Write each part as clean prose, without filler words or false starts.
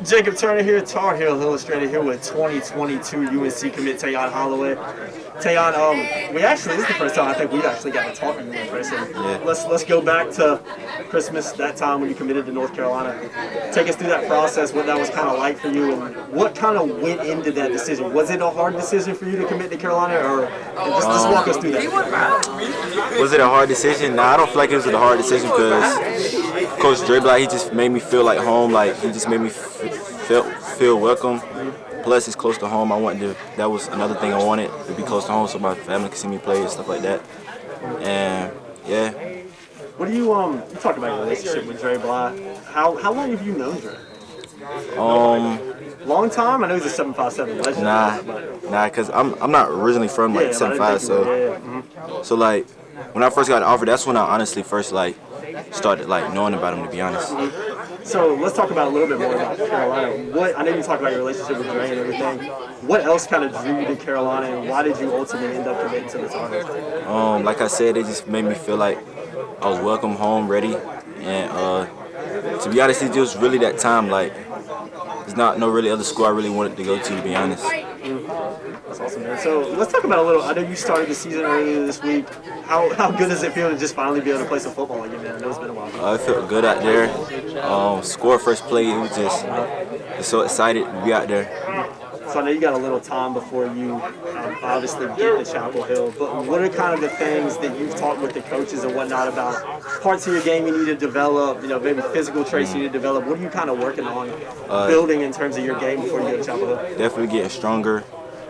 Jacob Turner here, Tar Heel Illustrated here with 2022 UNC commit Tayon Holloway. Tayon, this is the first time I think we've actually got to talk to you in person. Yeah. Let's go back to Christmas, that time when you committed to North Carolina. Take us through that process, what that was kind of like for you, and what kind of went into that decision. Was it a hard decision for you to commit to Carolina, or just walk us through that? Was it a hard decision? Nah, I don't feel like it was a hard decision because Coach Dre, he just made me feel like home. Like he just made me feel welcome. Plus, it's close to home. That was another thing I wanted, to be close to home so my family could see me play and stuff like that. And yeah. What do you talked about your relationship with Dre Bly? How long have you known Dre? Long time? I know he's a 7'5" legend. Nah, cause I'm not originally from 7'5", so like when I first got an offer, that's when I honestly first started knowing about him, to be honest. So let's talk about a little bit more about Carolina. I know you talked about your relationship with Dre and everything. What else kind of drew you to Carolina, and why did you ultimately end up committing to the Tar Heels? Like I said, it just made me feel like I was welcome home, ready, and to be honest, it was really that time. Like, there's not no really other school I really wanted to go to be honest. That's awesome, man. So let's talk about a little. I know you started the season earlier this week. How good does it feel to just finally be able to play some football again, man? I know it's been a while. I felt good out there. Scored first play. It was just so excited to be out there. So I know you got a little time before you obviously get to Chapel Hill, but what are kind of the things that you've talked with the coaches and whatnot about parts of your game you need to develop, maybe physical traits you need to develop? What are you kind of working on building in terms of your game before you go to Chapel Hill? Definitely getting stronger,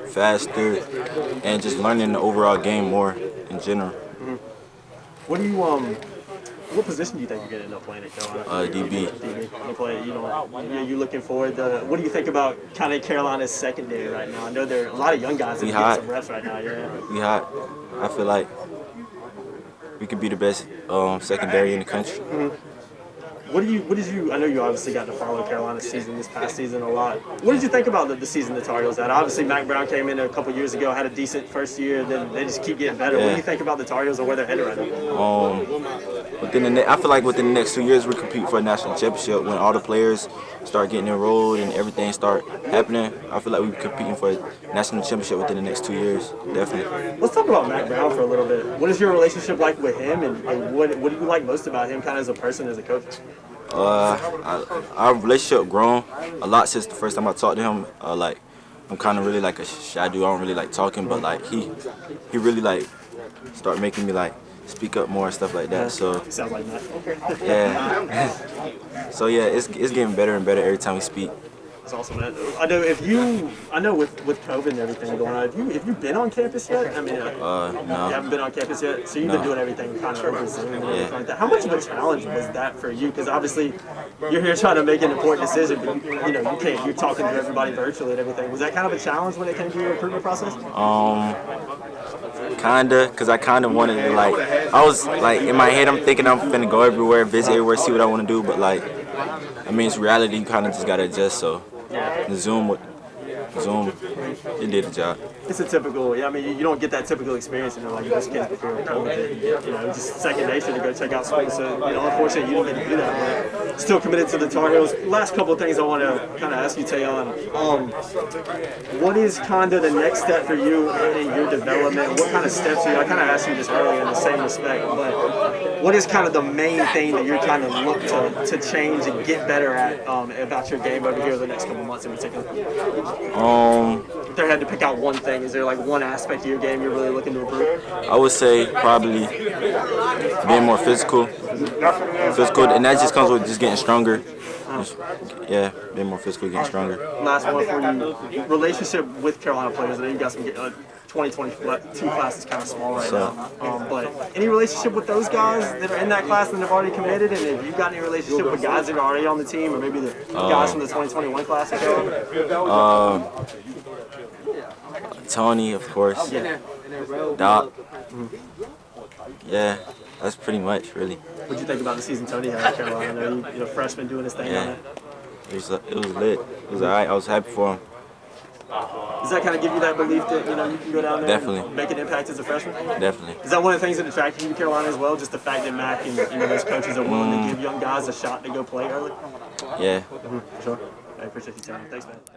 faster, and just learning the overall game more in general. What do you What position do you think you're going to end up playing at Carolina? DB. You looking forward to, what do you think about kind of Carolina's secondary right now? I know there are a lot of young guys that are getting some reps right now. Yeah. We hot. I feel like we could be the best secondary in the country. I know you obviously got to follow Carolina's season this past season a lot. What did you think about the season the Tar Heels had? Obviously, Mac Brown came in a couple years ago, had a decent first year, then they just keep getting better. Yeah. What do you think about the Tar Heels and where they're headed right now? I feel like within the next 2 years we compete for a national championship when all the players start getting enrolled and everything start happening. I feel like we're competing for a national championship within the next 2 years, definitely. Let's talk about Mac Brown for a little bit. What is your relationship like with him, and what do you like most about him kind of as a person, as a coach? Our relationship grown a lot since the first time I talked to him. I'm kind of really like a shy dude. I don't really like talking, but he really start making me speak up more and stuff like that. So sounds like that. Yeah. So yeah, it's getting better and better every time we speak. That's awesome, man. I know with COVID and everything going on, have you been on campus yet? I mean, no. You haven't been on campus yet, so you've been doing everything kind of over Zoom and everything like that. How much of a challenge was that for you? Because obviously you're here trying to make an important decision, but you can't. You're talking to everybody virtually and everything. Was that kind of a challenge when it came to your recruitment process? Kinda, because I kind of wanted to I was in my head I'm thinking I'm finna go everywhere, visit everywhere, see what I want to do, but it's reality. You kind of just gotta adjust. So the Zoom, it did the job. It's a typical, you don't get that typical experience, most kids before COVID, just second nature to go check out school. So, unfortunately, you didn't get to do that, but still committed to the Tar Heels. Last couple of things I want to kind of ask you, Tayon. What is kind of the next step for you in your development? What kind of steps I kind of asked you this earlier in the same respect, but what is kind of the main thing that you're trying to look to change and get better at about your game over here the next couple of months in particular? If they had to pick out one thing, is there one aspect of your game you're really looking to improve? I would say probably being more physical, and that just comes with just getting stronger. Yeah, being more physical, getting stronger. Last one for you, relationship with Carolina players. I know you got some 2022 class is kind of small right now, but any relationship with those guys that are in that class that have already committed, and if you've got any relationship with guys that are already on the team, or maybe the guys from the 2021 class? Tony, of course. Doc. Yeah, that's pretty much, really. What did you think about the season Tony had at Carolina? I know freshman doing his thing on it. It was lit. It was alright. I was happy for him. Does that kind of give you that belief that you can go down there and make an impact as a freshman? Definitely. Is that one of the things that attracted you to Carolina as well? Just the fact that Mac and those coaches are willing to give young guys a shot to go play early? Yeah. For sure. appreciate your time. Thanks, man.